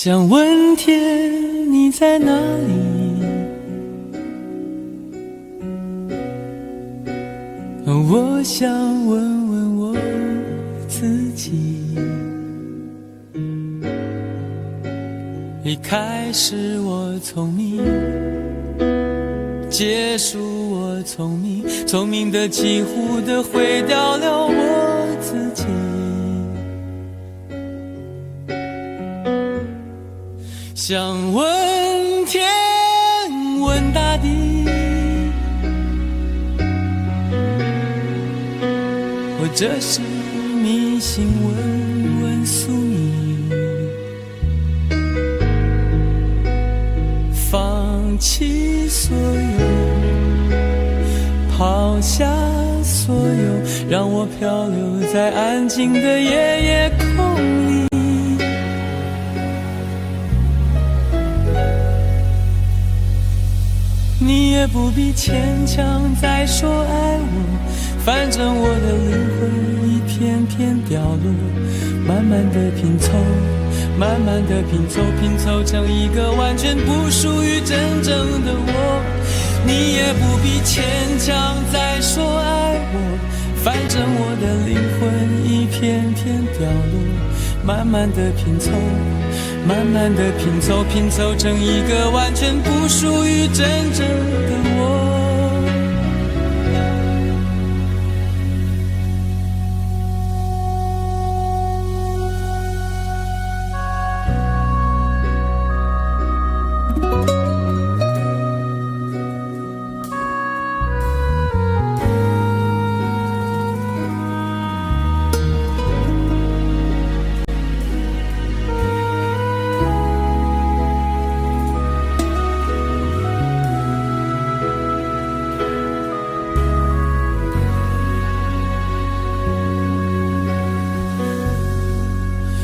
想问天你在哪里，我想问问我自己。一开始我聪明，结束我聪明，聪明的几乎的毁掉了我自己。想问天问大地，或者是迷信问问宿命，放弃所有，抛下所有，让我漂流在安静的夜夜空里。你也不必牵强再说爱我，反正我的灵魂一片片掉落，慢慢的拼凑，慢慢的拼凑，拼凑成一个完全不属于真正的我。你也不必牵强再说爱我，反正我的灵魂一片片掉落，慢慢的拼凑，慢慢的拼凑，拼凑成一个完全不属于真正的我。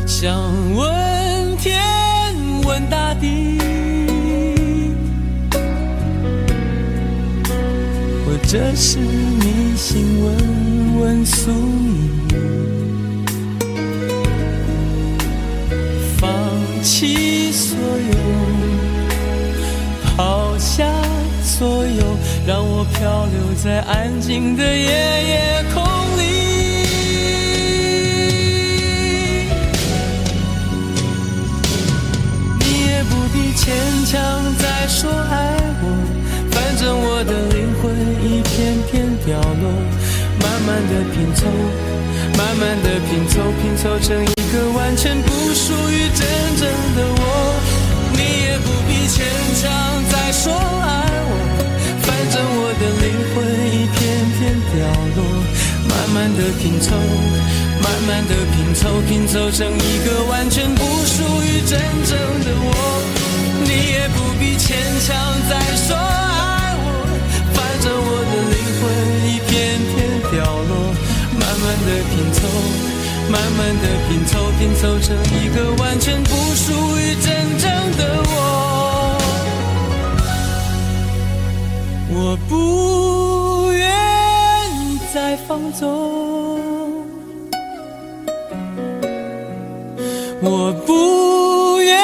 想问天问大地，或者是迷信问问宿命，放弃所有，抛下所有，让我漂流在安静的夜夜空里。牵强再说爱我，反正我的灵魂一片片掉落，慢慢的拼凑，慢慢的拼凑，拼凑成一个完全不属于真正的我。你也不必牵强再说爱我，反正我的灵魂一片片掉落，慢慢的拼凑，慢慢的拼凑，拼凑成一个完全不属于真正的我。你也不必牵强再说爱我，反正我的灵魂一片片掉落，慢慢的拼凑，慢慢的拼凑，拼凑成一个完全不属于真正的我。我不愿再放纵，我不愿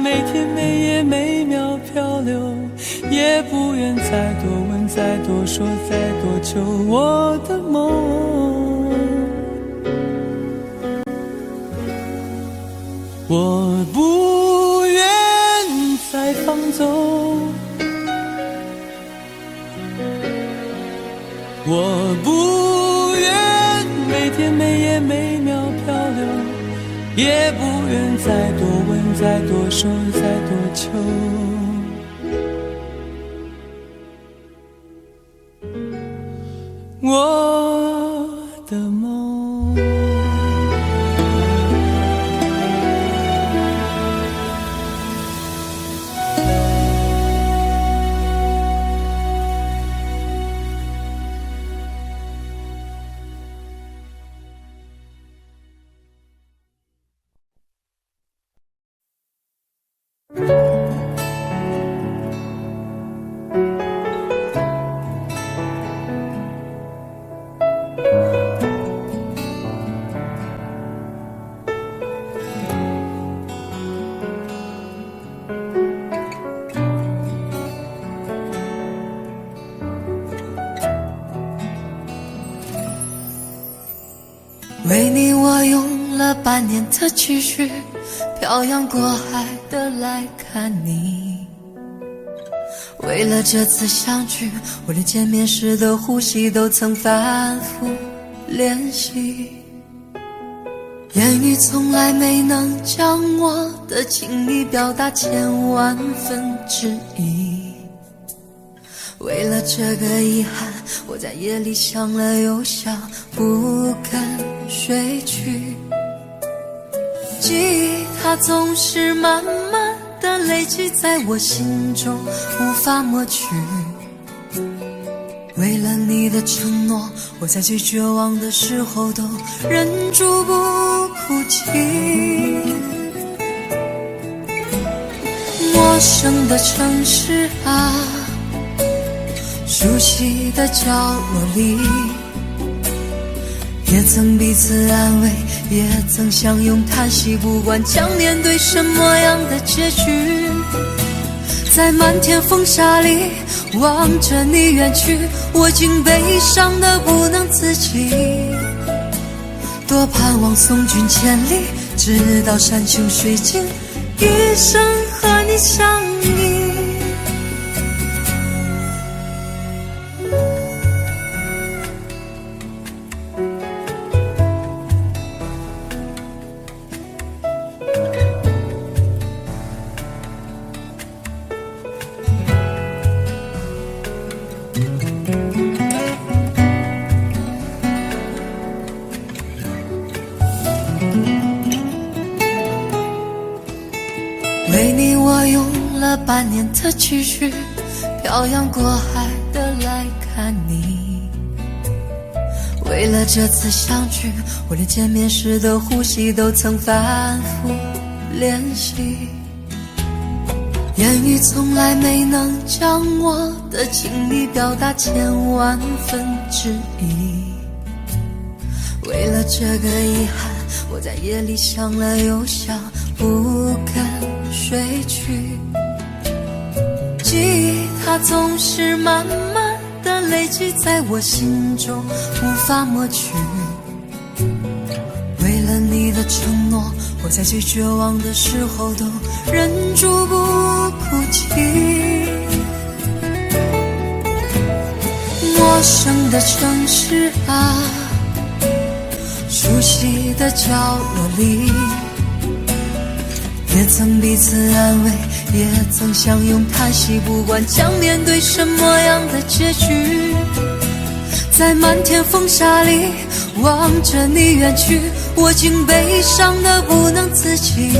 每天每夜每秒漂流，也不愿再多问再多说再多求我的梦。我不愿再放纵，我不愿每天每夜每秒漂流，也不愿再多问再多说再多求我的梦。为你我用了半年的积蓄，漂洋过海的来看你。为了这次相聚，我连见面时的呼吸都曾反复练习。言语从来没能将我的情意表达千万分之一。为了这个遗憾，我在夜里想了又想，不敢睡去。记忆它总是慢慢的累积在我心中，无法抹去。为了你的承诺，我在最绝望的时候都忍住不哭泣。陌生的城市啊，熟悉的角落里，也曾彼此安慰，也曾相拥叹息，不管将面对什么样的结局。在漫天风沙里望着你远去，我竟悲伤得不能自己。多盼望送君千里，直到山穷水尽，一生和你相依。为你我用了半年的积蓄，漂洋过海的来看你。为了这次相聚，我连见面时的呼吸都曾反复练习。言语从来没能将我的情意表达千万分之一。为了这个遗憾，我在夜里想了又想，不敢睡去。记忆它总是慢慢的累积在我心中，无法抹去。为了你的承诺，我在最绝望的时候都忍住不哭泣。陌生的城市啊，熟悉的角落里，也曾彼此安慰，也曾相拥叹息，不管将面对什么样的结局。在漫天风沙里望着你远去，我竟悲伤得不能自己。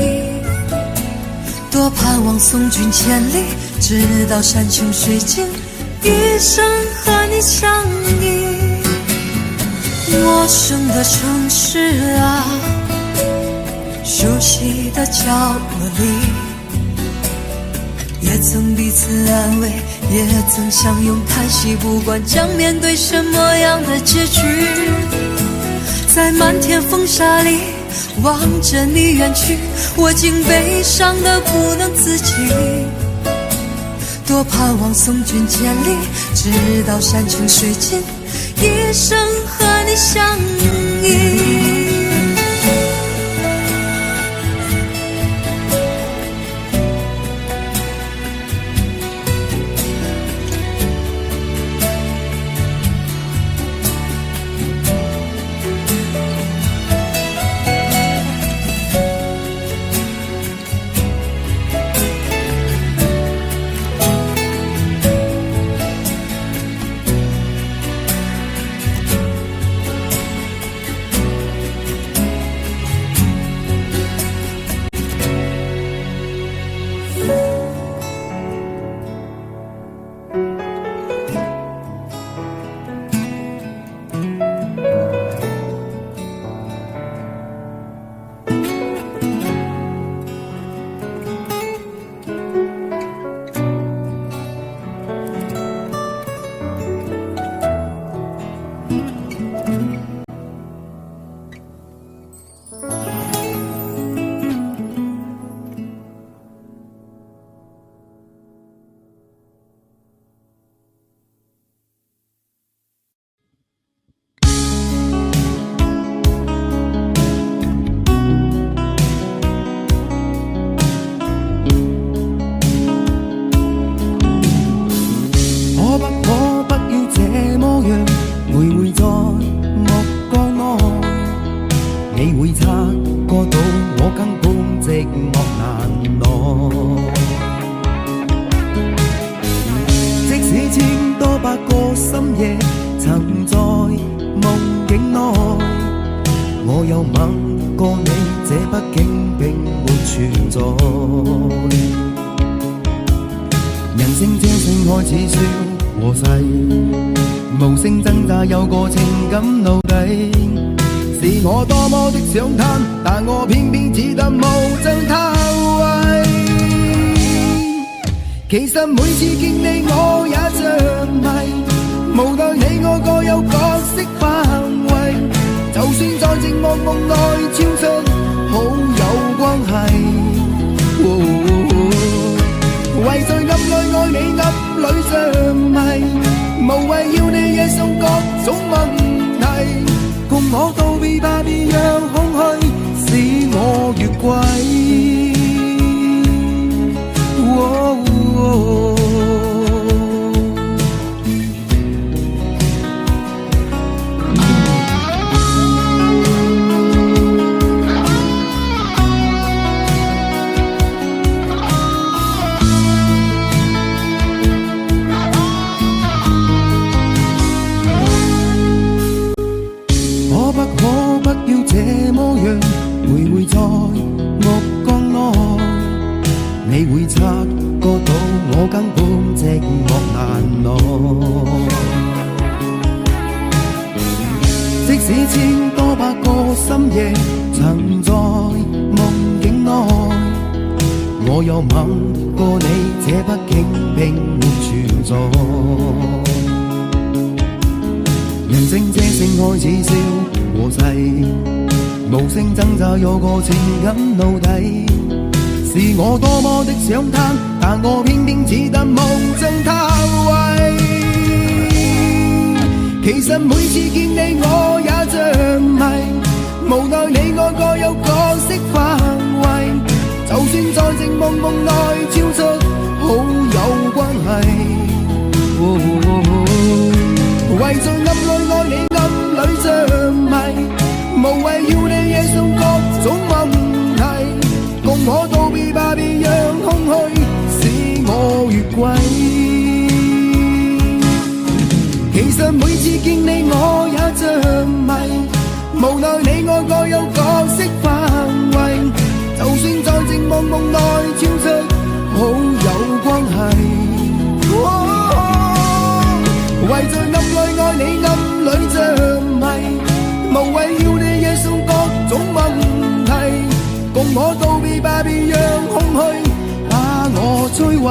多盼望送君千里，直到山穷水尽，一生和你相依。陌生的城市啊，熟悉的角落里，也曾彼此安慰，也曾相拥叹息，不管将面对什么样的结局。在漫天风沙里望着你远去，我竟悲伤得不能自己。多盼望送君千里，直到山穷水尽，一生和你相依。没存在。人生这声开始笑和逝，无声挣扎有个情感奴隶。是我多么的想贪，但我偏偏只得无尽偷窥。其实每次见你我也着迷，无奈你我各有角色範圍，就算在寂寞夢內超出好友關係。為在暗內愛你暗裏着迷，無謂要你惹上各種問題，共我道別吧，別讓空虛使我越軌。你會察覺到我根本寂寞難耐，即使千多百個深夜曾在夢境內，我又吻過你，這畢竟並沒存在。人聲這聲開始笑和逝，無聲掙扎有個情感奴隸。是我多麼的想貪，但我偏偏只得無盡偷窥。其實每次見你我也着迷，無奈你我各有角色範圍，就算在寂寞夢內超出好友關係。為在暗裏愛你暗裏着迷，無謂要你惹上各種問題，共我道別吧，別讓空虛使我越軌。其實每次見你我也着迷，無奈你我各有角色範圍，就算在寂寞夢內超出好友關係。為在暗裏愛你暗裏着迷，無謂要你惹上各種問題，共我道別吧，別讓空虛把我摧毀。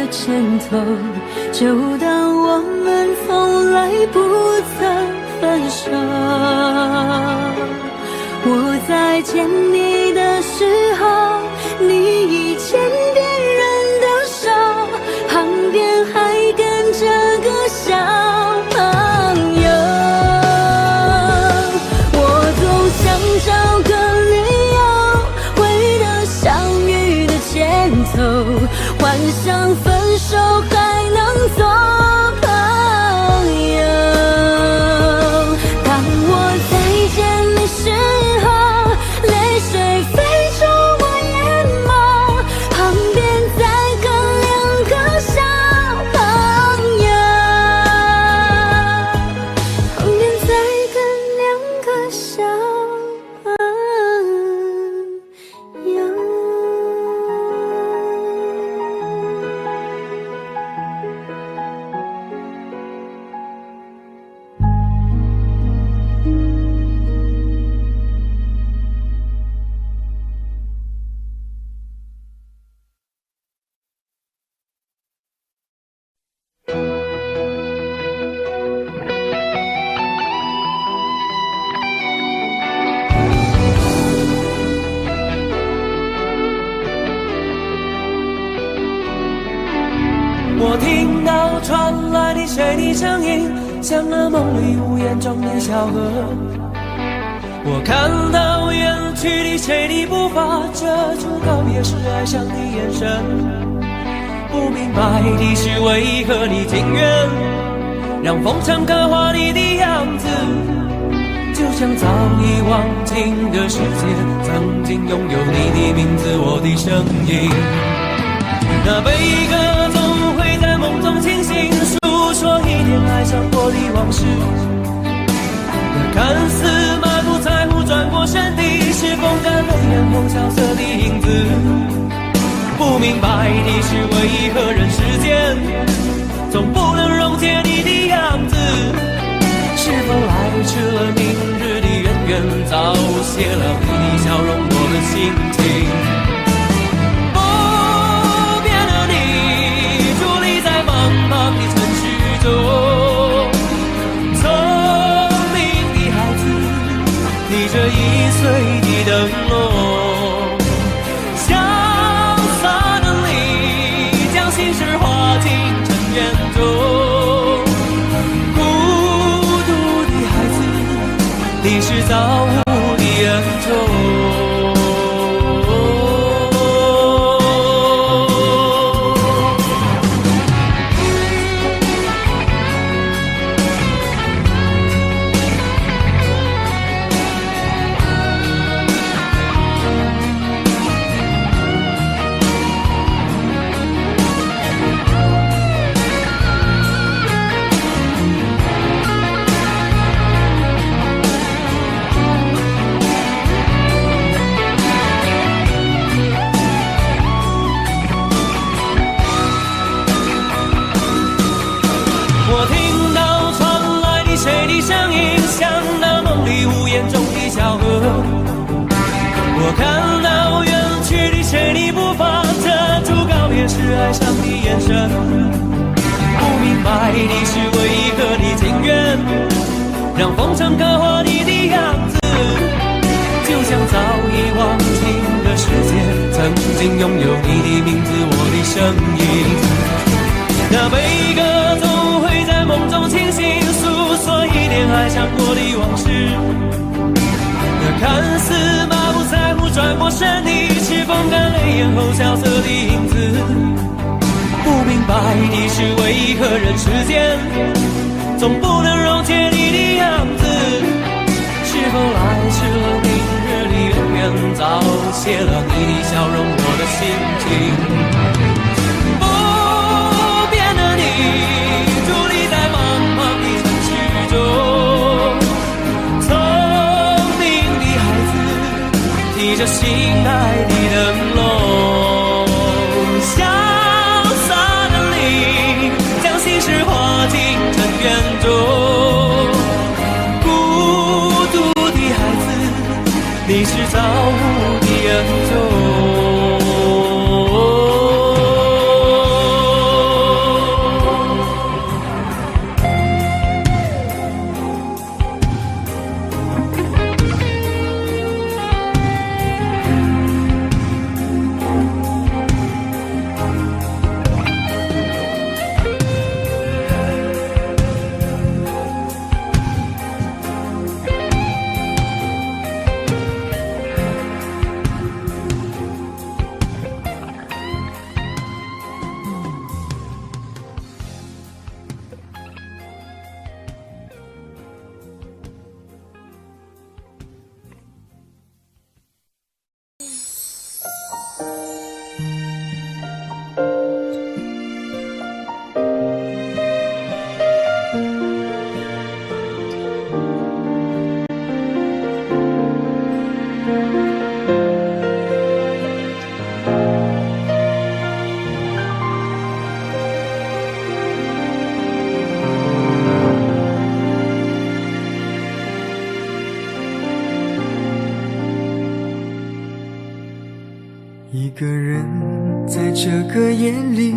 的前头，就当我们从来不曾分手。我在牵你的时候，你已牵别人的手，旁边还跟着个小朋友。我总想找个理由，回到相遇的前头，幻想分手还能做朋友。当我再见你时候，泪水飞出我眼眸，旁边再跟两个小朋友，旁边再跟两个小朋友。我听到传来的谁的声音，像那梦里无言中的小河。我看到远去的谁的步伐，遮住告别时哀伤的眼神。不明白的是为何你情愿让风尘刻画你的样子，就像早已忘情的世界，曾经拥有你的名字，我的声音。那悲歌总会在梦中清醒，诉说一点爱上过的往事。那看似满不在乎转过身的，是风干泪眼后萧瑟的影子。不明白的是为何人世间总不能溶解你的样子，是否来迟了明日的渊源，早谢了你的笑容，我的心情。茫茫的城市中，聪明的孩子提着易碎的灯笼，潇洒的你将心事化进尘缘中，孤独的孩子，你是造物的恩宠。我看到远去的谁的步伐，遮住告别时哀伤的眼神。不明白的是为何你情愿让风尘刻画你的样子，就像早已忘情的世界，曾经拥有你的名字，我的声音。那悲歌总会在梦中清醒，诉说一点爱上过的往事。那看似满不在乎转过身的，是风干泪眼后萧瑟的影子。不明白的是为何人世间总不能溶解你的样子，是否来迟了明日的渊源，早谢了你的笑容，我的心情。不变的你伫立在茫茫的城市中，提着心爱的灯笼，潇洒的你将心事化进尘缘中，孤独的孩子，你是造物的恩宠。个人在这个夜里，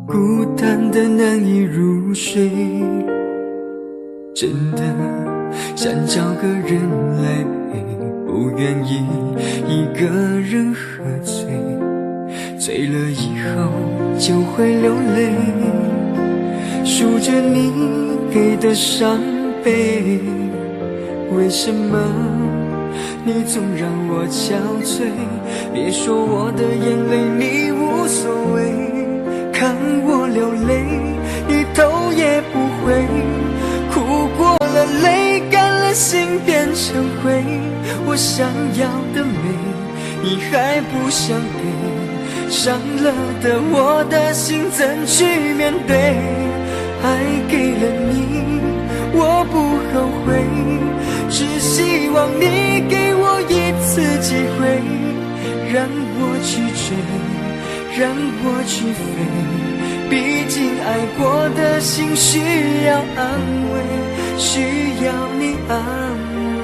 孤单的难以入睡，真的想找个人来陪，不愿意一个人喝醉，醉了以后就会流泪，数着你给的伤悲，为什么你总让我憔悴？别说我的眼泪你无所谓，看我流泪你头也不回，哭过了泪干了心变成灰，我想要的美你还不想给，伤了的我的心怎去面对？爱给了你我不后悔，只希望你给我一次机会，让我去追，让我去飞，毕竟爱过的心需要安慰，需要你安慰。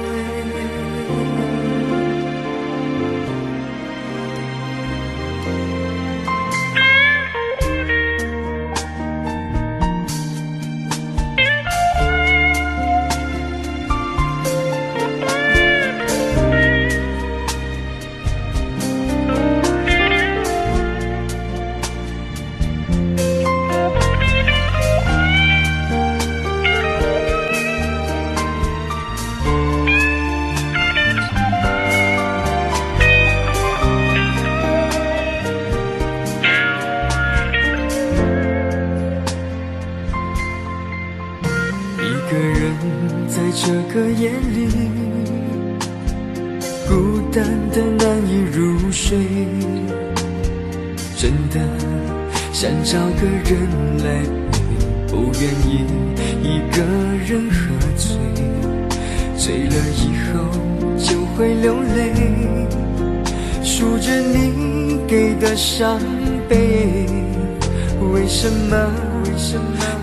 一个人在这个夜里，孤单的难以入睡，真的想找个人来陪，不愿意一个人喝醉，醉了以后就会流泪，数着你给的伤悲，为什么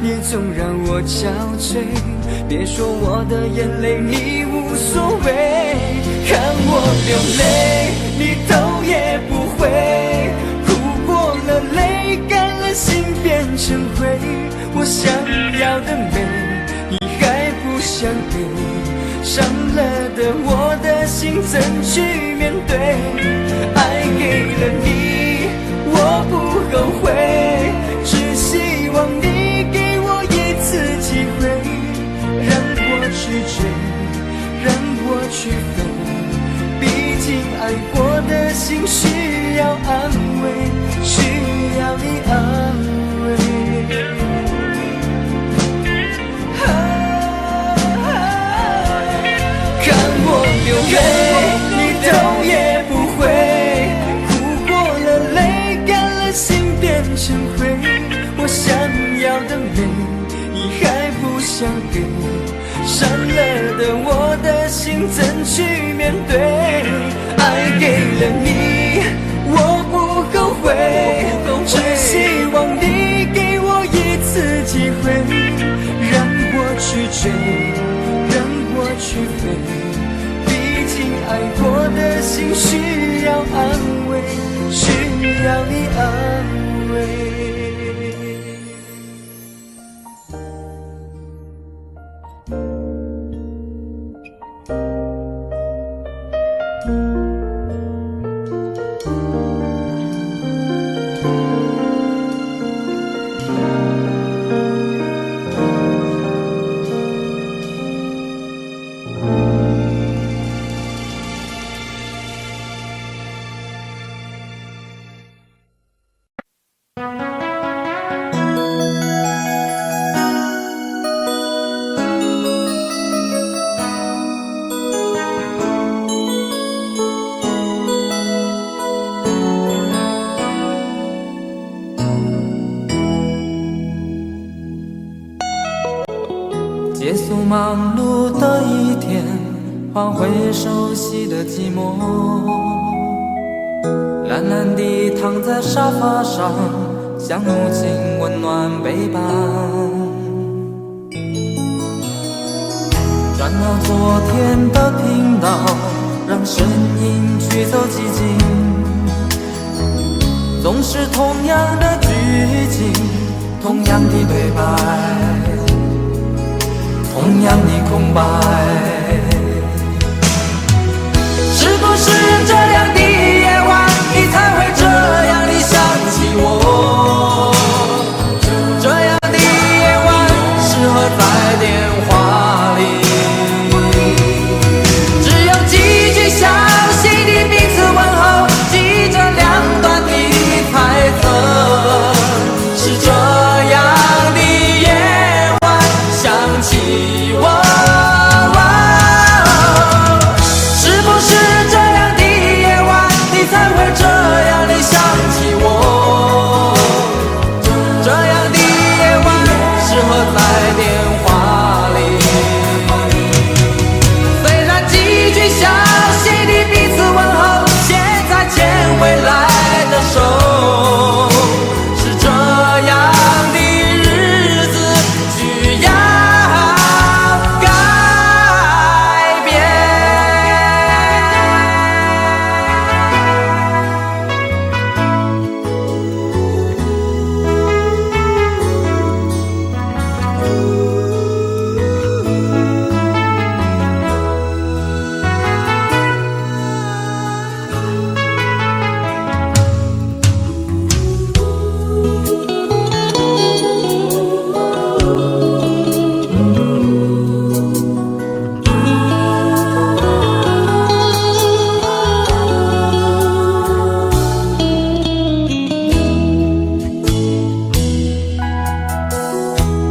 你总让我憔悴？别说我的眼泪你无所谓，看我流泪你头也不回，哭过了泪干了心变成灰，我想要的美你还不想给，伤了的我的心怎去面对？爱给了你我不后悔，只希望你给我一次机会，让我去追，让我去飞，毕竟爱过的心需要安慰，需要你安慰。看我流泪你头也不回，哭过了泪干了心变成灰，我想要的美你还不想给，伤了的我的心怎去面对？爱给了你我不后悔，只希望你给我一次机会，让我去追，让我去飞，毕竟爱过的心需要安慰，需要你安慰。结束忙碌的一天，换回熟悉的寂寞，懒懒地躺在沙发上，像母亲温暖背膀。转到昨天的频道，让声音驱走寂静。总是同样的剧情，同样的对白，同样的空白。是不是这样的夜晚，你才会这样的想起我？这样的夜晚适合在电话里，只有几句详细的彼此问候，记着两端的猜测。是这样的夜晚想起我。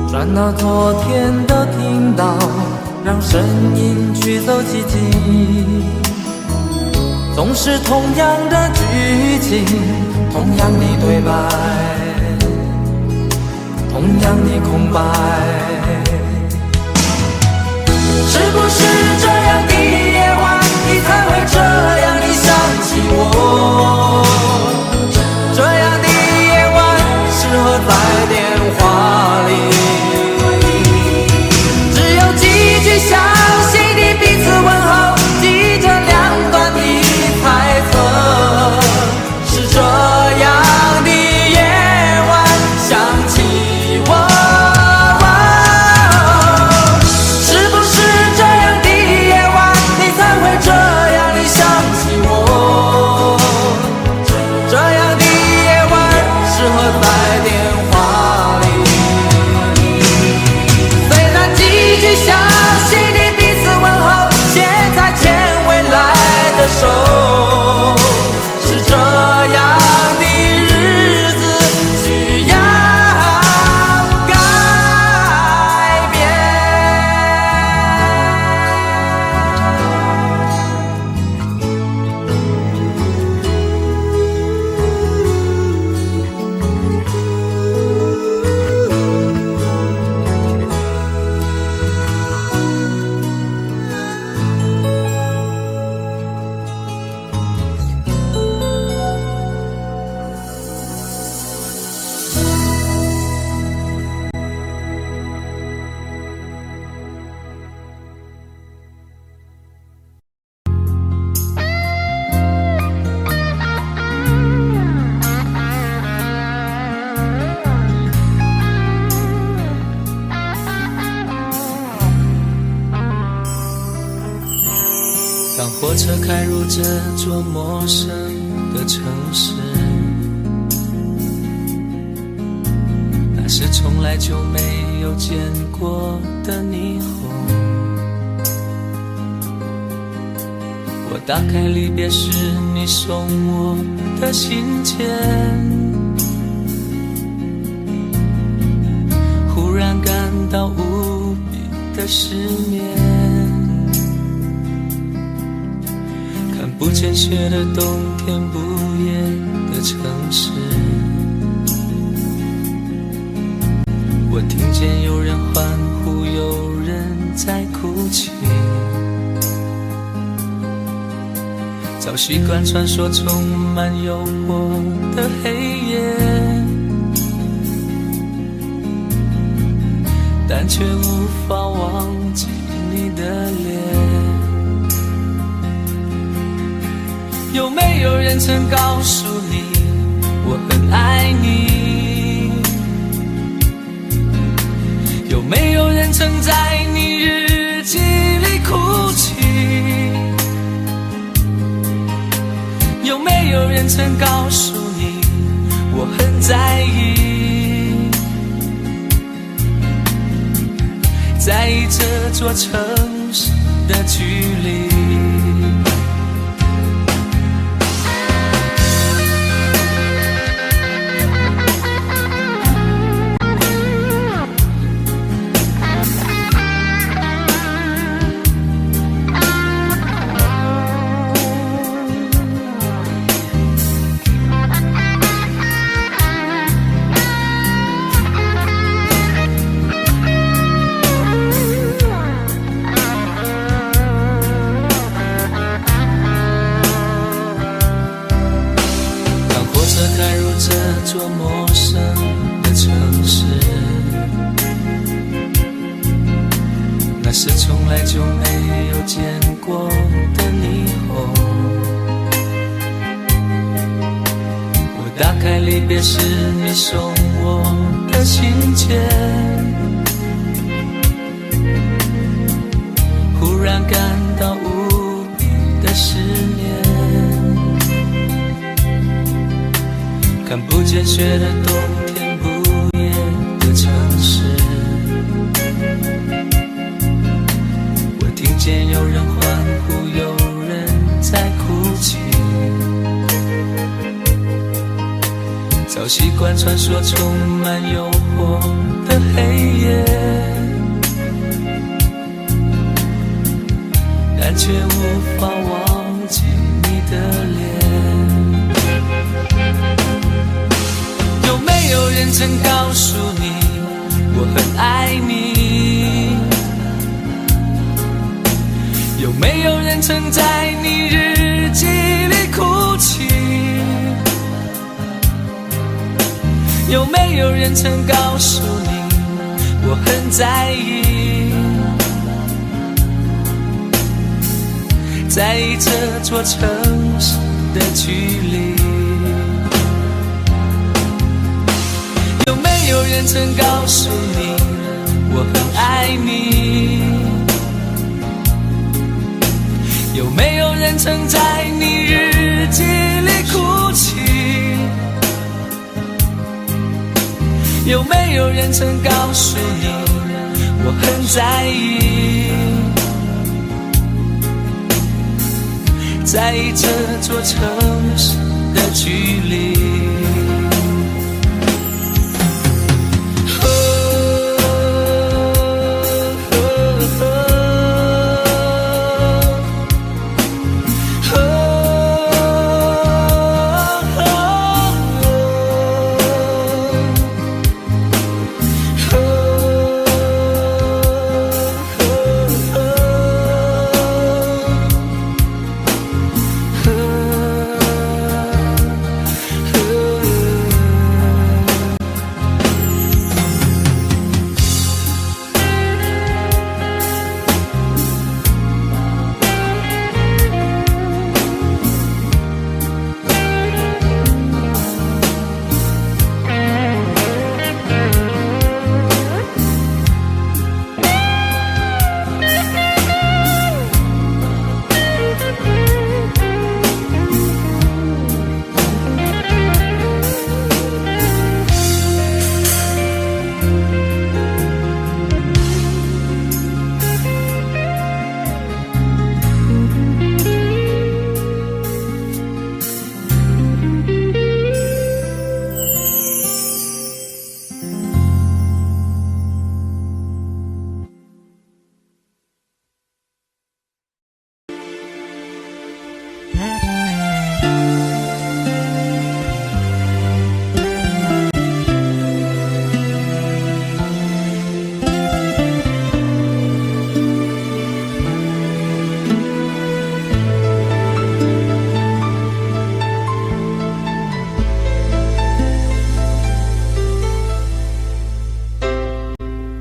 转到昨天的听到，让声音驱走寂静。总是同样的剧情，同样的对白，同样的空白。是不是这样的夜晚，你才会这样的想起我？这样的夜晚适合在电话里，详细的彼此问候，记着两端的猜测。是这样的夜晚想起我。是不是这样的夜晚，你才会这样的想起我？这样的夜晚适合在电话里，虽然几句详手，是这样的日子需要改变。当火车开入这座陌生的城市，那是从来就没有见过的霓虹。我打开离别时你送我的信件，忽然感到无比的失眠。不见雪的冬天，不夜的城市，我听见有人欢呼，有人在哭泣。早习惯传说充满诱惑的黑夜，但却无法忘记你的脸。有没有人曾告诉你，我很爱你。有没有人曾在你日记里哭泣？有没有人曾告诉你我很在意？在意这座城市的距离。这座陌生的城市，那是从来就没有见过的霓虹。我打开离别时你送我的信件，忽然感到无比的思念。看不见雪的冬天，不夜的城市，我听见有人欢呼，有人在哭泣。早习惯穿梭充满诱惑的黑夜，但却无法忘记你的脸。有没有人曾告诉你我很爱你？有没有人曾在你日记里哭泣？有没有人曾告诉你我很在意？在意这座城市的距离。有没有人曾告诉你我很爱你？有没有人曾在你日记里哭泣？有没有人曾告诉你我很在意？在意这座城市的距离。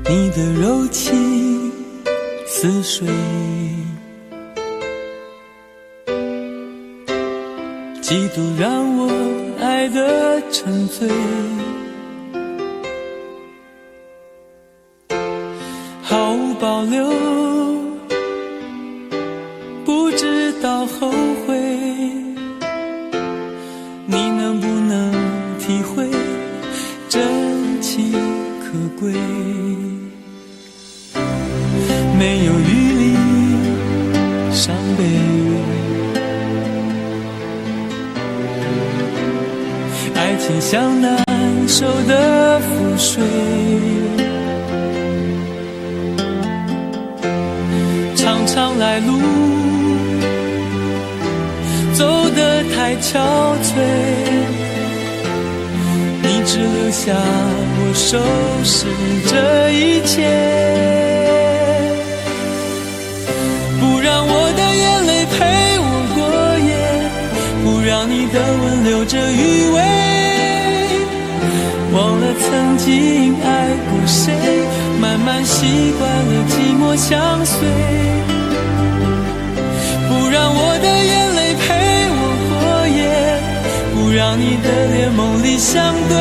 你的柔情似水，几度让我爱的沉醉，毫无保留，不知道后悔。你能不能体会真情可贵？没有余力伤悲，爱情像难收的覆水，常常来路走得太憔悴，你只留下我收拾这一切，不让我的眼泪陪我过夜，不让你的吻留着余味，忘了曾经爱过谁，慢慢习惯了寂寞相随，不让我的眼泪陪我过夜，不让你的脸梦里相对，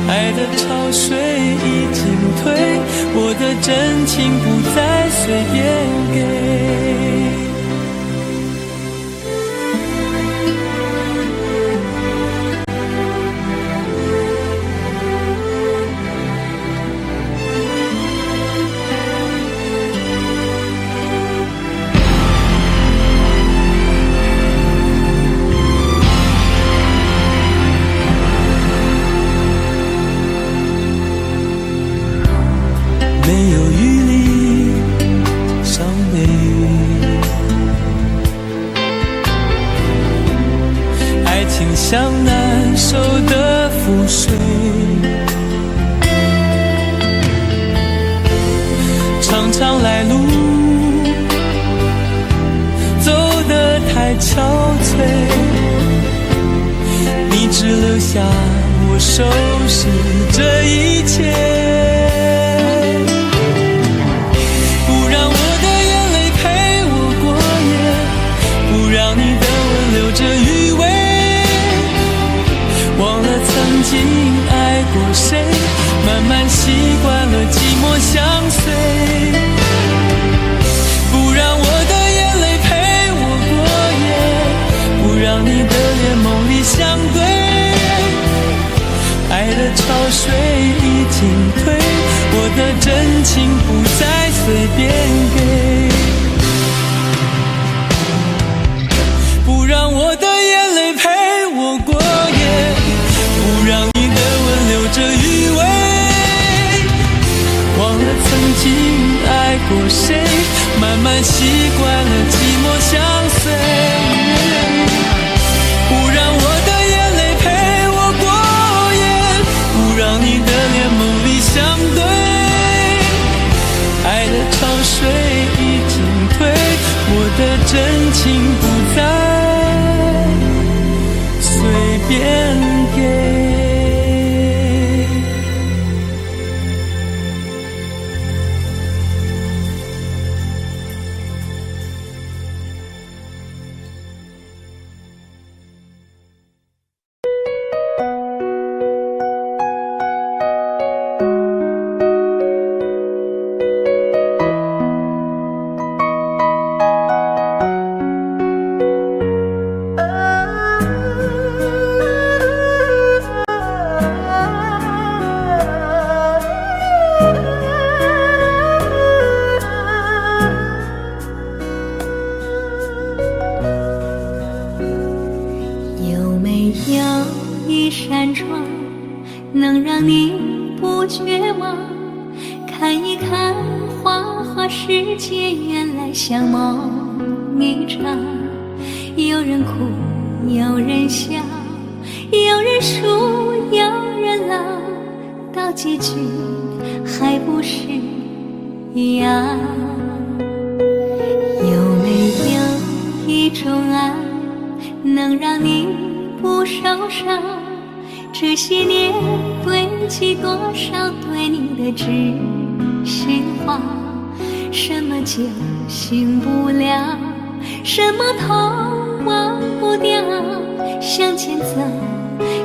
爱的潮水已经退，我的真情不再随便给。没有余力伤悲，爱情像难收的覆水，常常来路走得太憔悴，你只留下我收拾这一切，留着余味，忘了曾经爱过谁，慢慢习惯了寂寞相随，不让我的眼泪陪我过夜，不让你的脸梦里相对，爱的潮水已经退，我的真情不再随便给，不让我的眼泪陪我过夜，不让你的吻留着余味，忘了曾经爱过谁，慢慢习惯了寂寞相随，不让我的眼泪陪我过夜，不让你的脸梦里相对，爱的潮水已经退，我的真情不再随便给。能让你不绝望，看一看花花世界，原来像梦一场。有人哭，有人笑，有人输，有人老，到结局还不是一样。有没有一种爱，能让你不受伤？这些年堆积多少对你的知心话，什么酒醒不了，什么痛忘不掉，向前走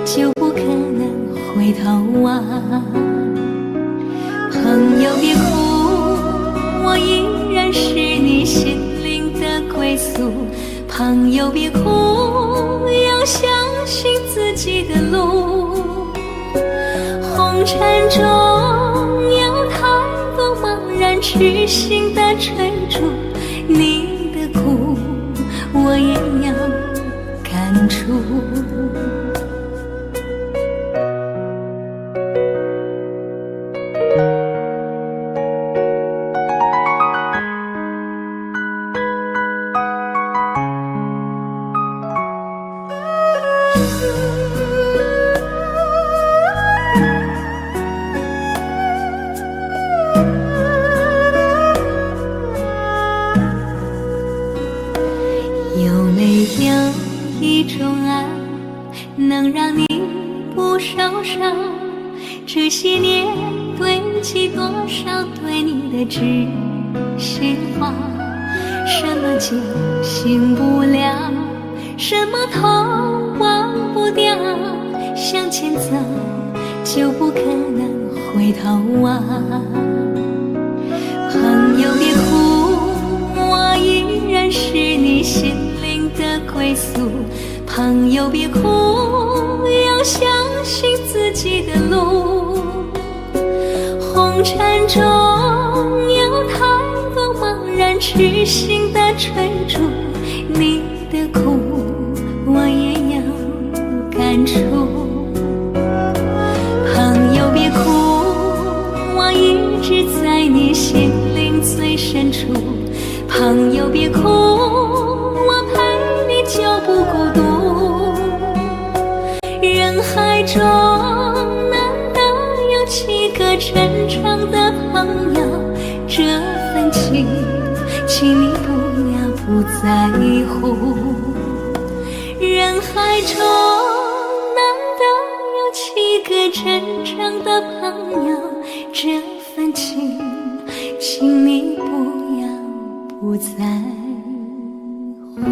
就不可能回头望。朋友别哭，我依然是你心灵的归宿。朋友别哭，要相信自己的路。红尘中有太多茫然痴心的追逐，你的苦我也要感触。有没有一种爱能让你不受伤？这些年堆积多少对你的知心话？什么救醒不了，什么痛忘不掉，向前走就不可能回头望。朋友别哭，我依然是你心灵的归宿。朋友别哭，要相信自己的路。红尘中有太多茫然痴心的追逐，你的苦我也要感触。朋友别哭，我一直在你心灵最深处。朋友别哭，我陪你就不孤独。人海中难得有几个真诚的朋友，这份情请你不要不在乎。人海中难得有几个真诚的朋友，这份情请你不要不在乎。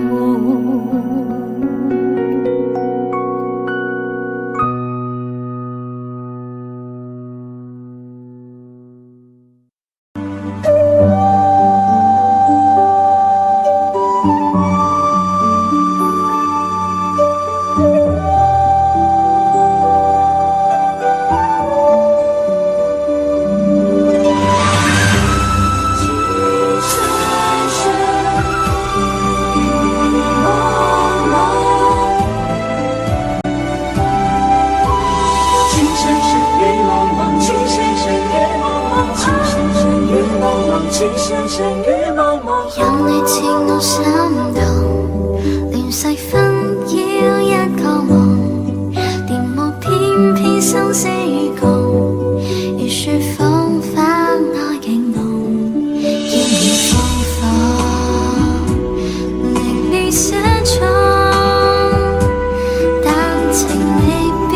有你似我心動，連細分要一個夢，電幕偏偏生死共，如雪風花愛勁濃，煙雨風放，令你寫重，但情未變，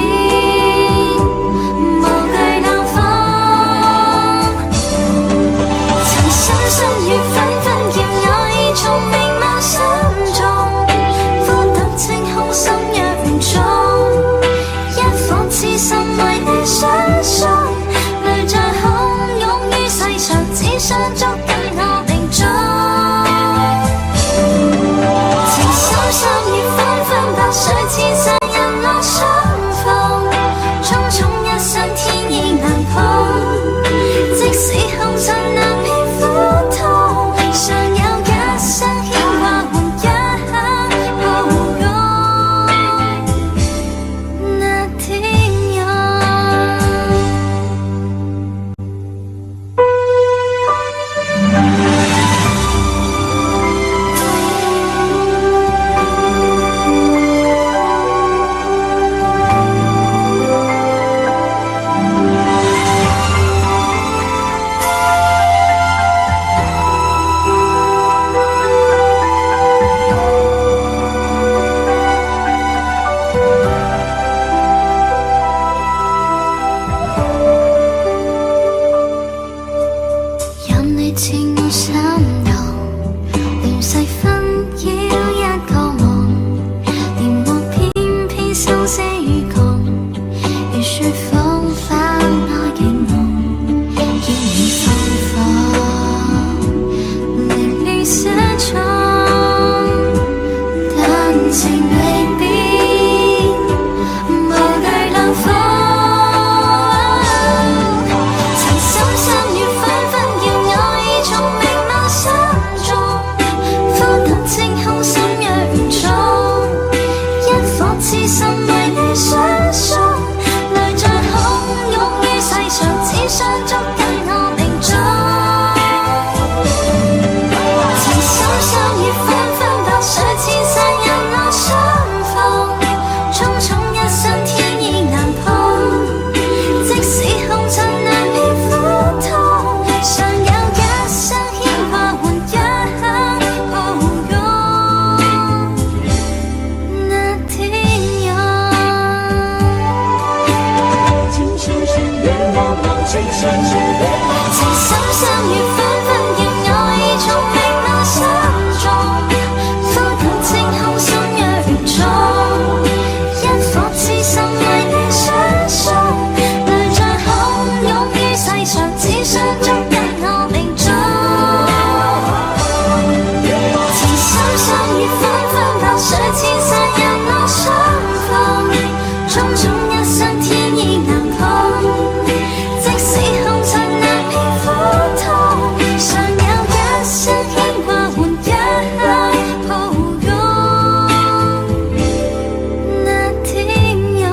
無懼冷風，曾深深雨紛紛叫我已從明眸心中。情深处变化。情深相遇纷纷恋愛中並那相中，苦等靜候相約雨中，一顆痴心為你相送，淚在洶湧於世上，只想捉緊我命中。情深相遇紛紛爆水千山人我相逢，種種一生天意難碰，即使紅塵難免苦痛，尚有一些牽掛換一抱擁。那天有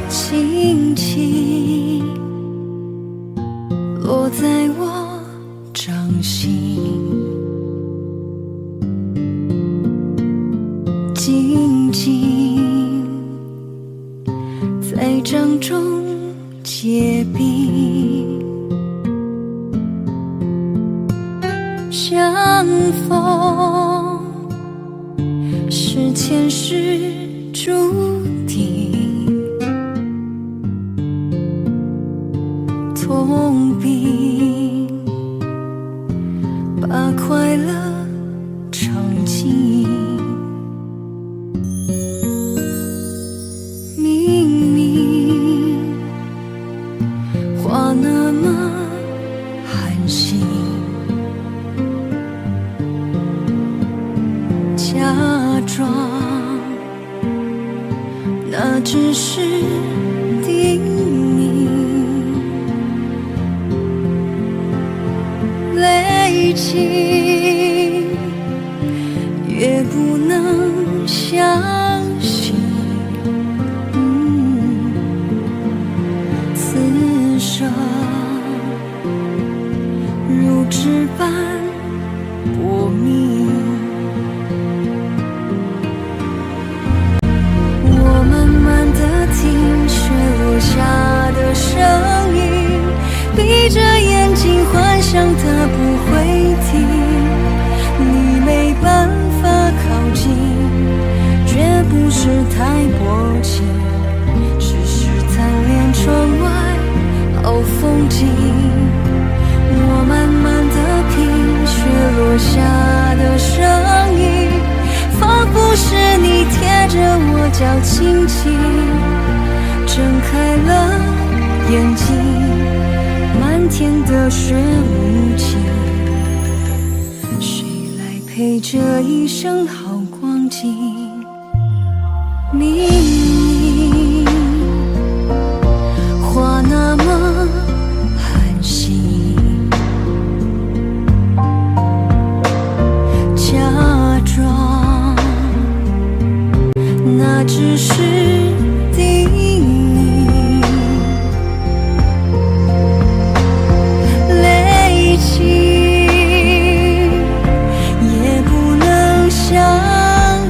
轻轻落在我掌心，静静在掌中结冰，相逢是前世注定，痛并把快乐尝尽。明明话那么寒心，假装那只是叮咛，累积越不能相信，此生如纸般薄命。我慢慢地听雪落下的声音，闭着眼睛幻想它不会停，你没办法靠近，绝不是太薄情，只是贪恋窗外好风景。我慢慢地品雪落下的声音，仿佛是你贴着我脚轻轻睁开了眼睛，漫天的雪无情，谁来陪这一生好光景？明明话那么寒心，假装那只是叮咛，累积也不能相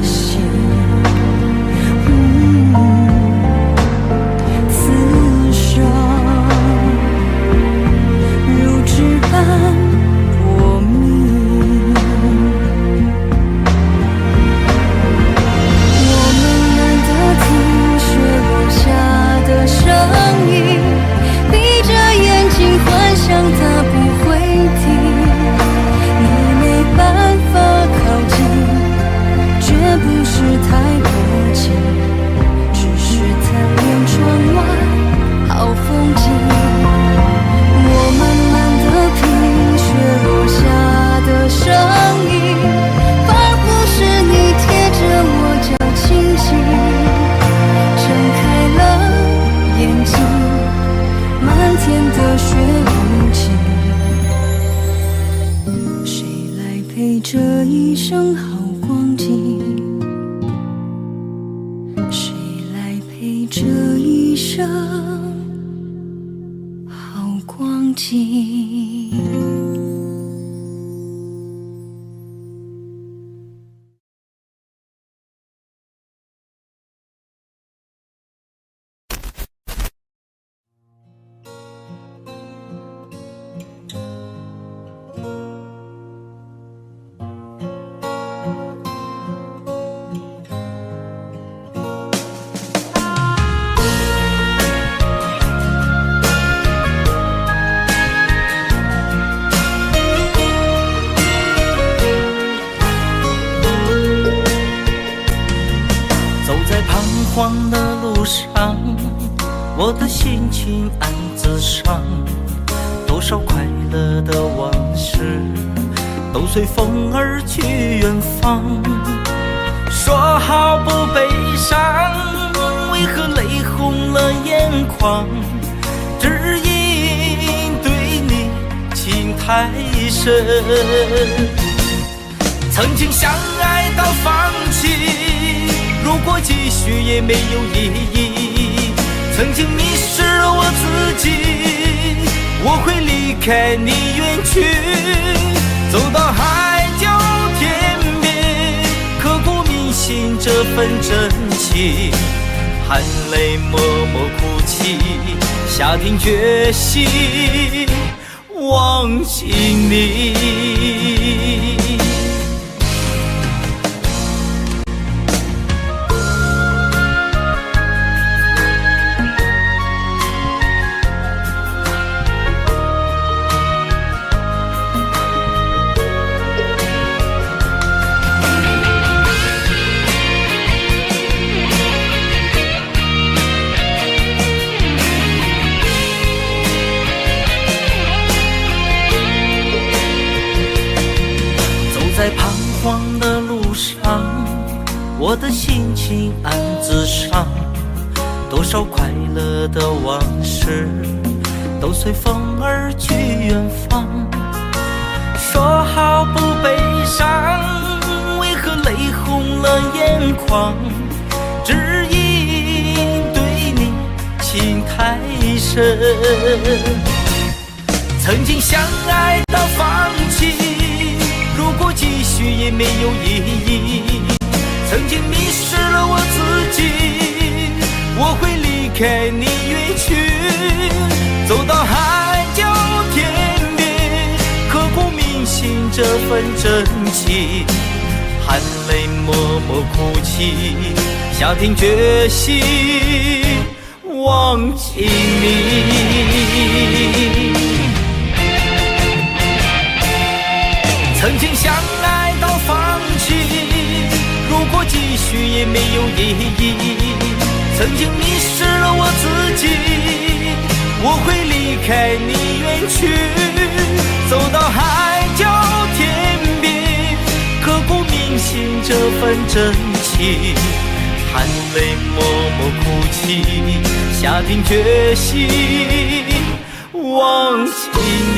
信，此生一生好光景，谁来陪这一生好光景？慌的路上，我的心情暗自伤，多少快乐的往事都随风而去远方。说好不悲伤，为何泪红了眼眶？只因对你情太深，曾经相爱到放弃，如果继续也没有意义。曾经迷失了我自己，我会离开你远去，走到海角天边，刻骨铭心这份真情，含泪默默哭泣，下定决心忘记你。在彷徨的路上，我的心情暗自伤，多少快乐的往事都随风而去远方。说好不悲伤，为何泪红了眼眶？只因对你情太深，曾经相爱到放弃，如果继续也没有意义。曾经迷失了我自己，我会离开你远去，走到海角天边，刻骨铭心这份真情，含泪默默哭泣，下定决心忘记你。曾经相爱到放弃，如果继续也没有意义。曾经迷失了我自己，我会离开你远去，走到海角天边，刻骨铭心这份真情，含泪默默哭泣，下定决心忘记你。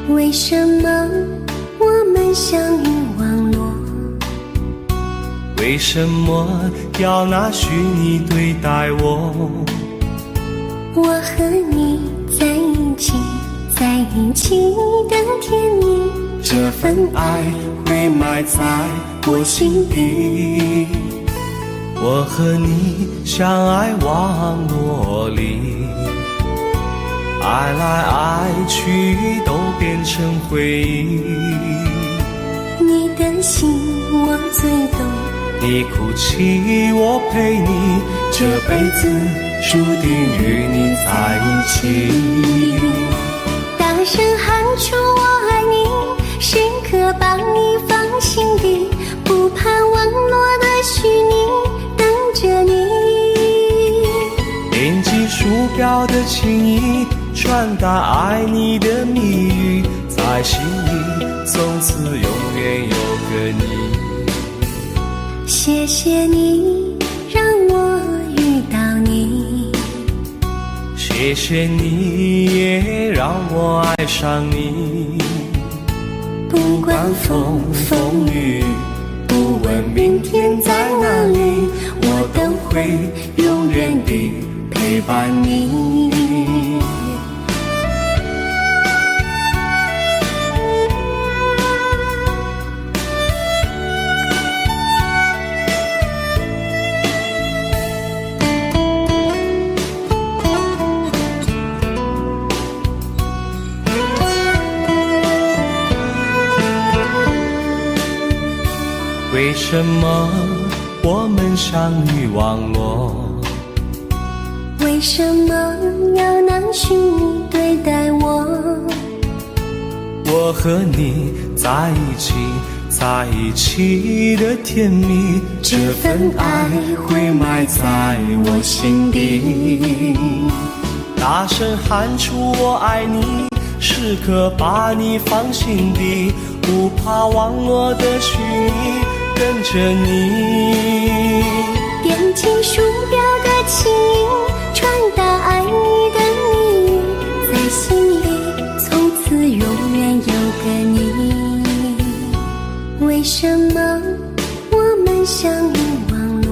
为什么我们相遇网络？为什么要拿虚拟对待我？我和你在一起，在一起的甜蜜，这份爱会埋在我心底。我和你相爱网络里，爱来爱去都变成回忆。你的心我最懂，你哭泣我陪你，这辈子注定与你在一起。大声喊出我爱你，时刻把你放心底，不怕网络的虚拟，等着你。点击鼠标的情意，传达爱你的蜜语，在心里从此永远有个你。谢谢你让我遇到你，谢谢你也让我爱上你。不管风风雨，不问明天在哪里，我都会永远地陪伴你。为什么我们相遇网络？为什么要拿虚拟对待我？我和你在一起，在一起的甜蜜，这份爱会埋在我心底。大声喊出我爱你，时刻把你放心底，不怕网络的虚拟，跟着你。点击鼠标的情音，传达爱你的蜜语，在心里从此永远有个你。为什么我们相遇网络？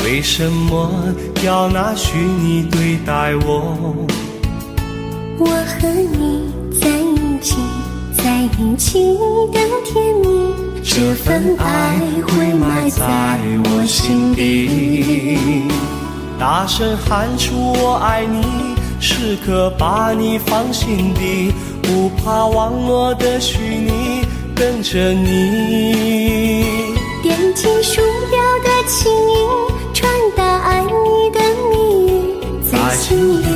为什么要拿虚拟对待我？我和你在一起，在一起的甜蜜，这份爱会埋在我心底。大声喊出我爱你，时刻把你放心底，不怕网络的虚拟，跟着你。点击鼠标的情音，传达爱你的蜜语，在心里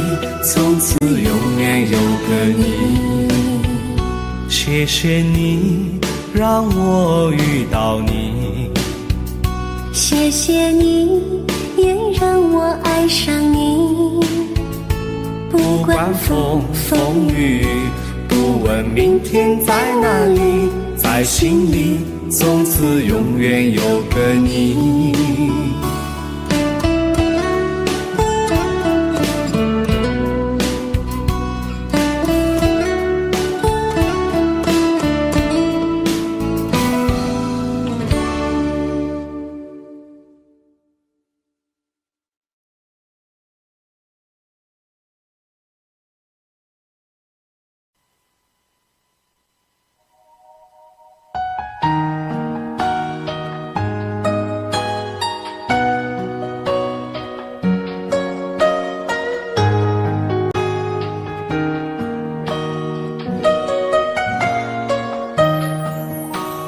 从此永远有个你。谢谢你让我遇到你，谢谢你也让我爱上你。不管风风雨，不问明天在哪里，在心里从此永远有个你。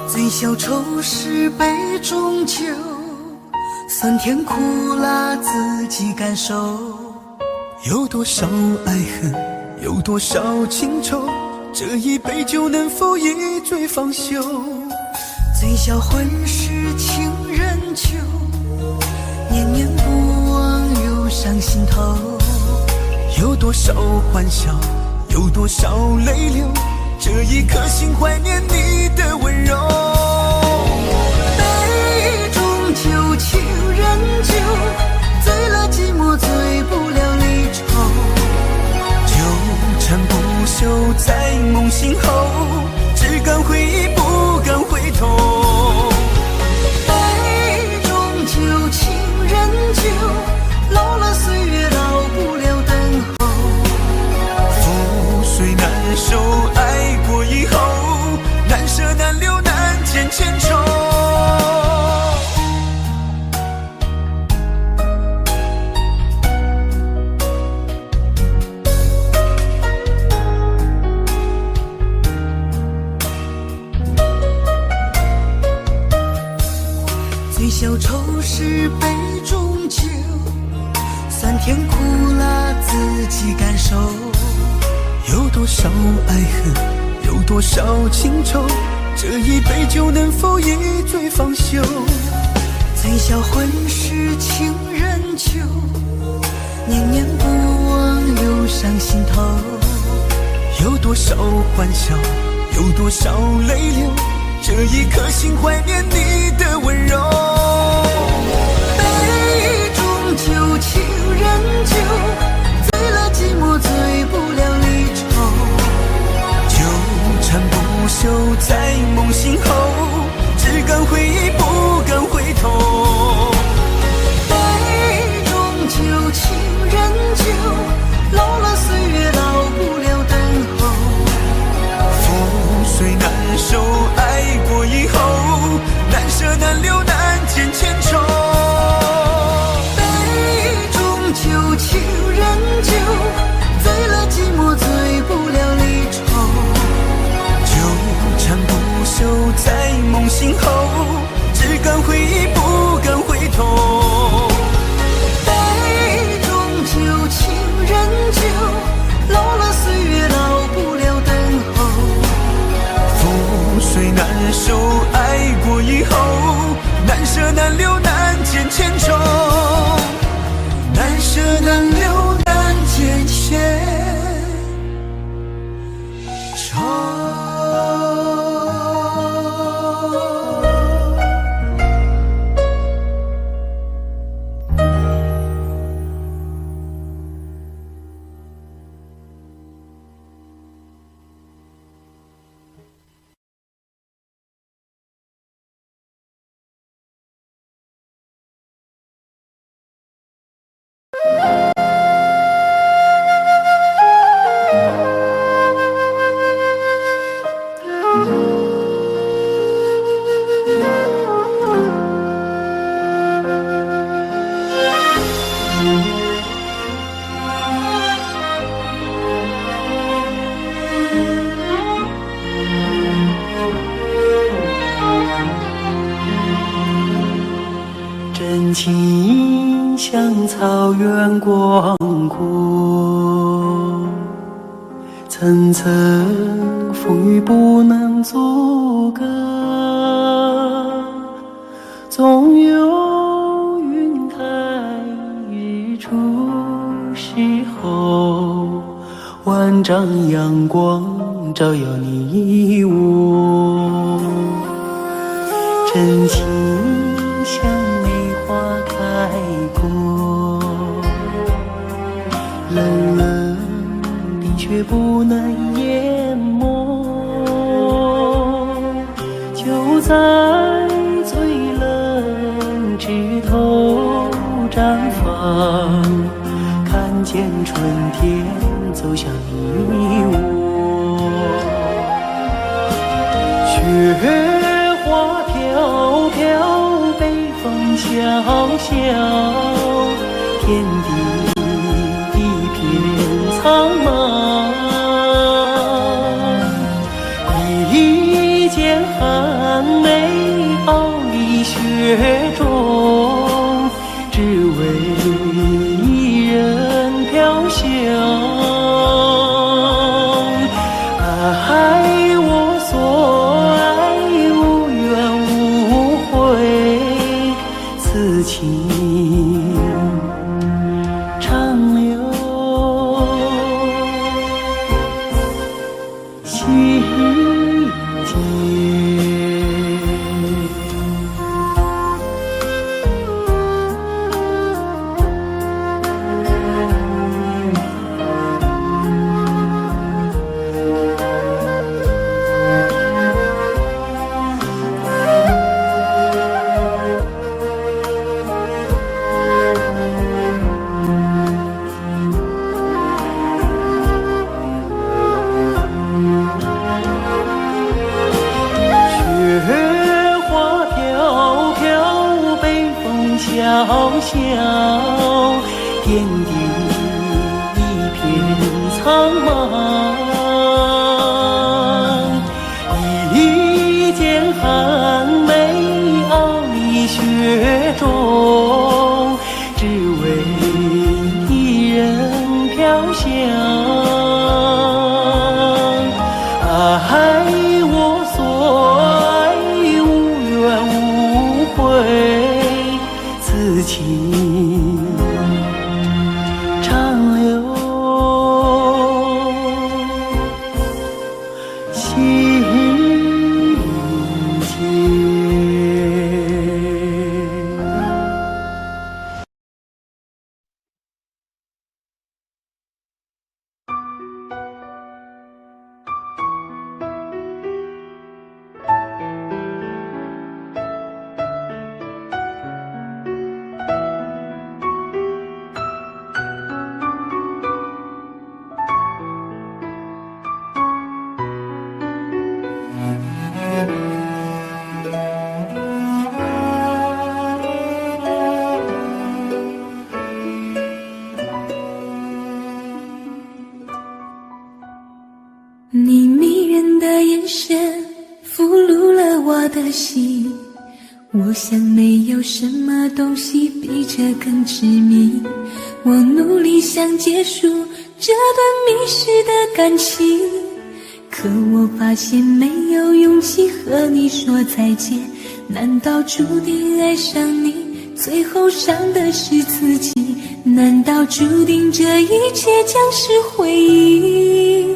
醉消愁是杯中酒，酸甜苦辣自己感受。有多少爱恨，有多少情愁，这一杯酒能否一醉方休？醉消魂是情人酒，念念不忘忧伤心头。有多少欢笑，有多少泪流，这一颗心怀念你的温柔。杯中酒，情人酒，醉了寂寞，醉不了离愁。纠缠不休在梦醒后，只敢回忆不敢回头。杯中酒，情人酒，老了岁月老不了等候。覆水难收，爱过以后，难舍难留难见千愁。甜苦辣自己感受，有多少爱恨，有多少情愁，这一杯酒能否一醉方休？醉销魂是情人酒，念念不忘忧伤心头。有多少欢笑，有多少泪流，这一颗心怀念你的温柔。杯中酒，情人酒，醉了寂寞，醉不了离愁。纠缠不休在梦醒后，只敢回忆不敢回头。杯中酒，情人酒，老了岁月老不了等候。覆水难收，爱过以后，难舍难留难见千愁。杯中酒，情人酒，醉了寂寞，醉不了离愁。纠缠不休在梦醒后，只敢回忆不敢回头。杯中酒，情人酒，老了岁月老不了等候。覆水难收，爱过以后，难舍难留难见千愁。难舍难留难见千愁。真情像草原广阔，层层风雨不能阻隔，总有云开日出时候，万丈阳光照耀你我。真情像梅花开过，冷冷冰雪不能淹没，就在最冷枝头绽放，看见春天走向你我。雪花飘飘，北风萧萧，天地一片苍茫。一剑寒梅傲立雪中，只为一人飘香。爱我所爱，无怨无悔，此情长留心间。小小天地一片苍茫，一剑寒梅傲立雪中，只为飘香。爱我所爱，无怨无悔，此情长留心间。你迷人的眼神俘虏了我的心，我想没有什么东西比这更致命。我努力想结束这段迷失的感情，可我发现没有勇气和你说再见。难道注定爱上你，最后伤的是自己？难道注定这一切将是回忆？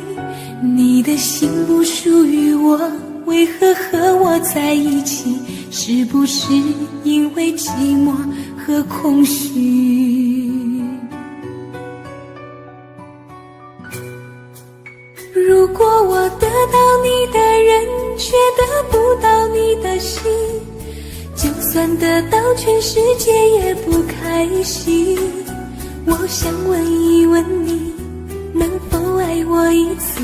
你的心不属于我，为何和我在一起？是不是因为寂寞和空虚？如果我得到你的人，却得不到你的心，就算得到全世界也不开心。我想问一问你，能否爱我一次？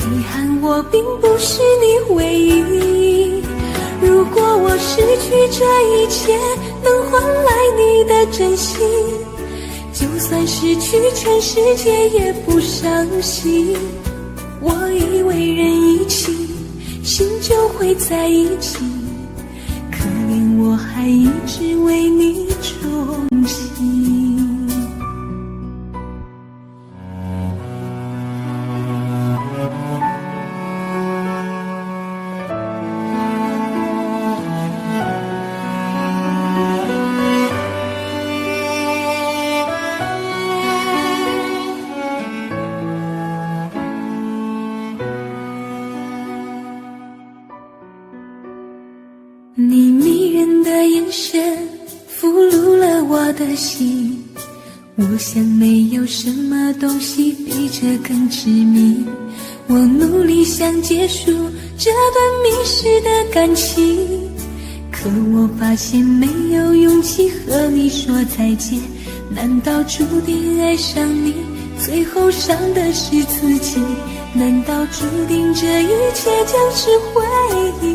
遗憾我并不是你唯一。如果我失去这一切，能换来你的真心，就算失去全世界也不伤心。我以为人一起，心就会在一起，可怜我还一直为你钟情。你迷人的眼神俘虏了我的心，我想没有什么东西比这更致命。我努力想结束这段迷失的感情，可我发现没有勇气和你说再见。难道注定爱上你，最后伤的是自己？难道注定这一切将是回忆？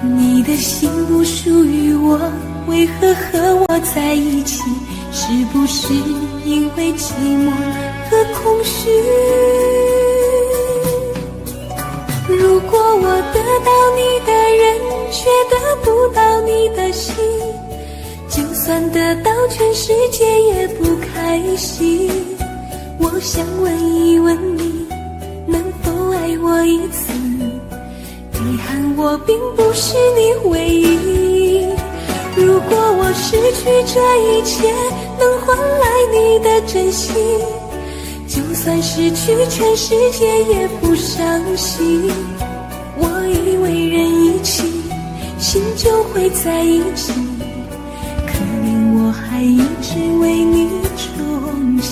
你的心不属于我，为何和我在一起？是不是因为寂寞和空虚？如果我得到你的人，却得不到你的心，就算得到全世界也不开心。我想问一问你，能否爱我一次？遗憾我并不是你唯一。如果我失去这一切，能换来你的真心，就算失去全世界也不伤心。我以为人一起，心就会在一起，可怜我还一直为你钟情。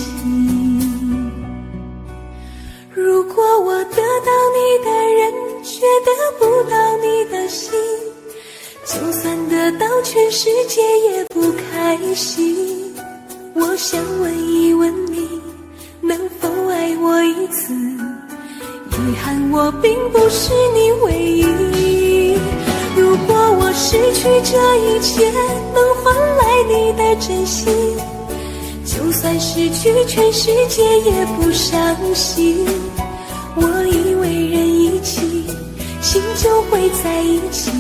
如果我得到你的人，却得不到你的心，就算得到全世界也不开心。我想问一问你，能否爱我一次？遗憾我并不是你唯一。如果我失去这一切，能换来你的真心，就算失去全世界也不伤心。我以为人一起，心就会在一起，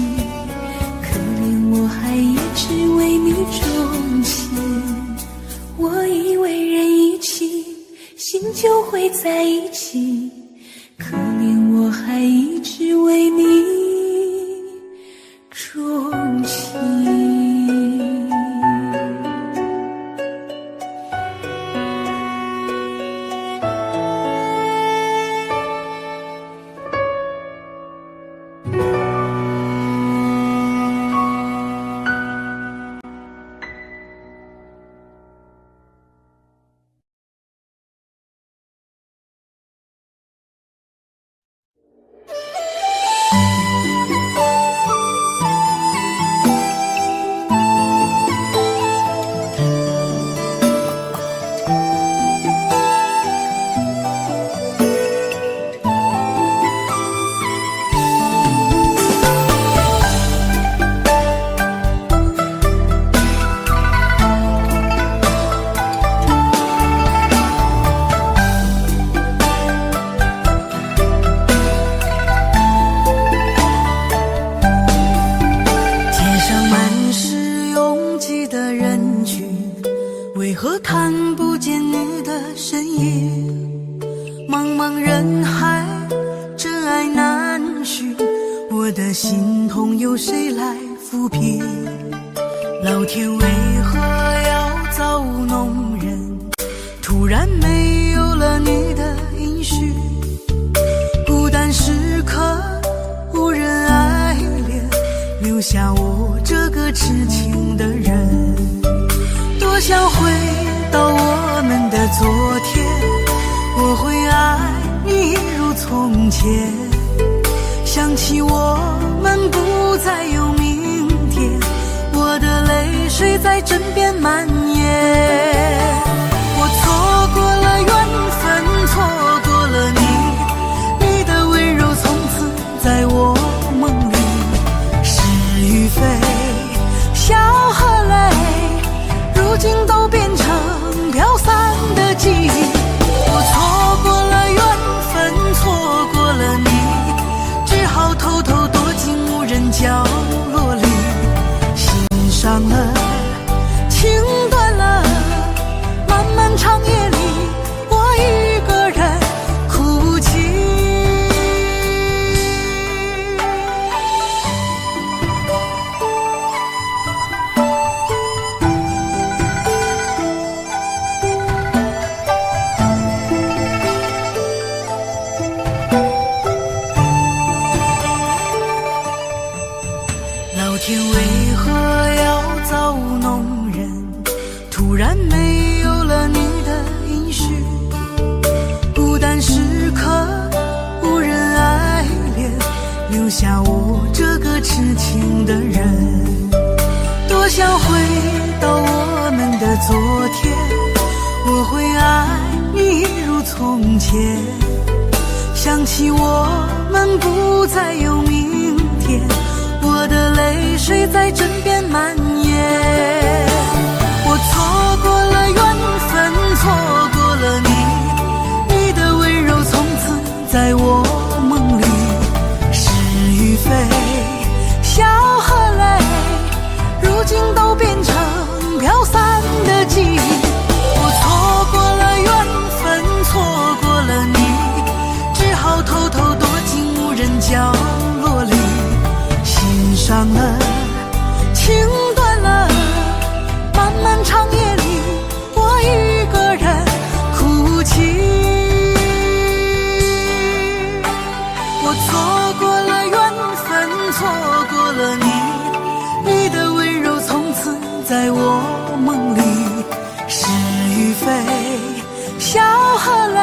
可怜我还一直为你钟情。我以为人一起，就会在一起，可怜我还一直为你钟情。为何看不见你的身影？茫茫人海，真爱难寻，我的心痛有谁来抚平？老天为何要造弄人？突然没有了你的音讯，孤单时刻无人爱怜，留下我这个痴情的人。多想回到我们的昨天，我会爱你如从前。想起我们不再有明天，我的泪水在枕边蔓延。我错过了缘分，错过了你，你的温柔从此在我梦里。是与非，笑和泪，如今都变成飘散的记忆。我错过了缘分，错过了你，只好偷偷躲进无人角落里。心伤了，情断了，漫漫长夜里，我一个人哭泣。老天为何要造弄人？突然没有了你的音讯，孤单时刻无人爱怜，留下我这个痴情的人。多想回到我们的昨天，我会爱你如从前。想起我们不再有明天，我的泪水在枕边蔓延。我错过了缘分，错过了你，你的温柔从此在我梦里。是与非，笑和泪，如今都变成飘散的记忆。我错过了缘分，错过了你，只好偷偷躲进无人角落里。心伤了，情断了，漫漫长夜里，我一个人哭泣。我错过了缘分，错过了你，你的温柔从此在我梦里。是与非，笑和泪，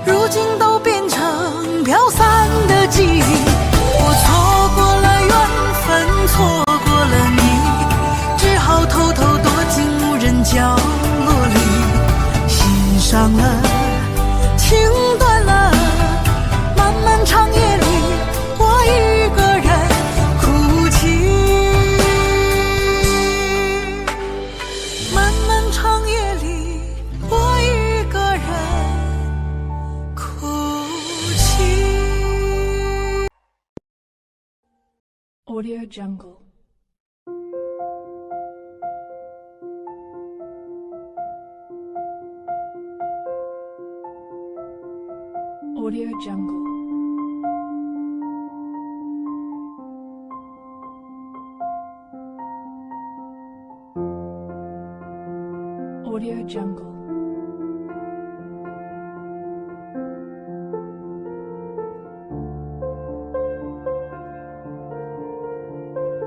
如今都变成飘散的记忆。我错过了缘分，错过了你，只好偷偷躲进无人角落里。心伤了，情断了，漫漫长夜里，我一个人哭泣。漫漫长夜里，我一个人哭泣。Audio Jungle. Audio Jungle. Audio Jungle.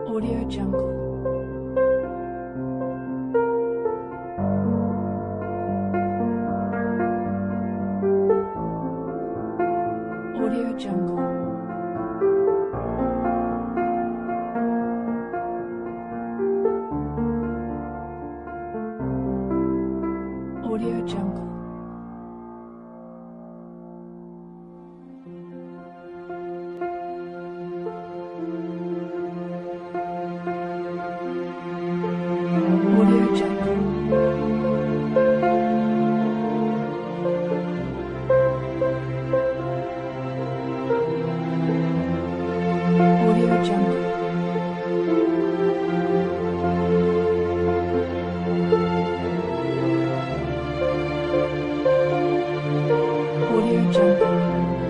Audio Jungle. Audio Jungle. Audio Jungle. Audio Jungle. Audio Jungle. Audio Jungle. Audio Jungle. Audio Jungle.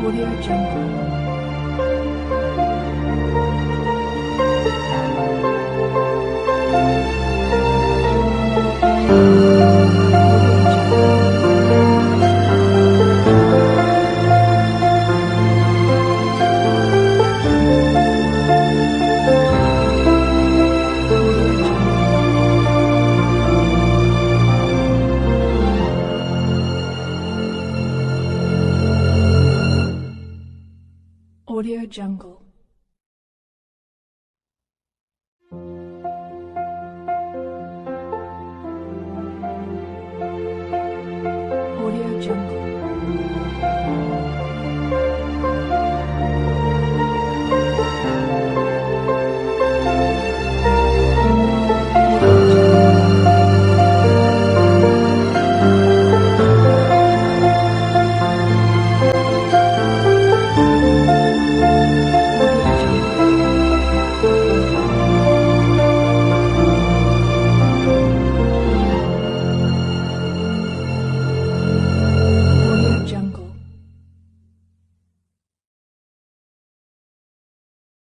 Audio Jungle. Audio Jungle.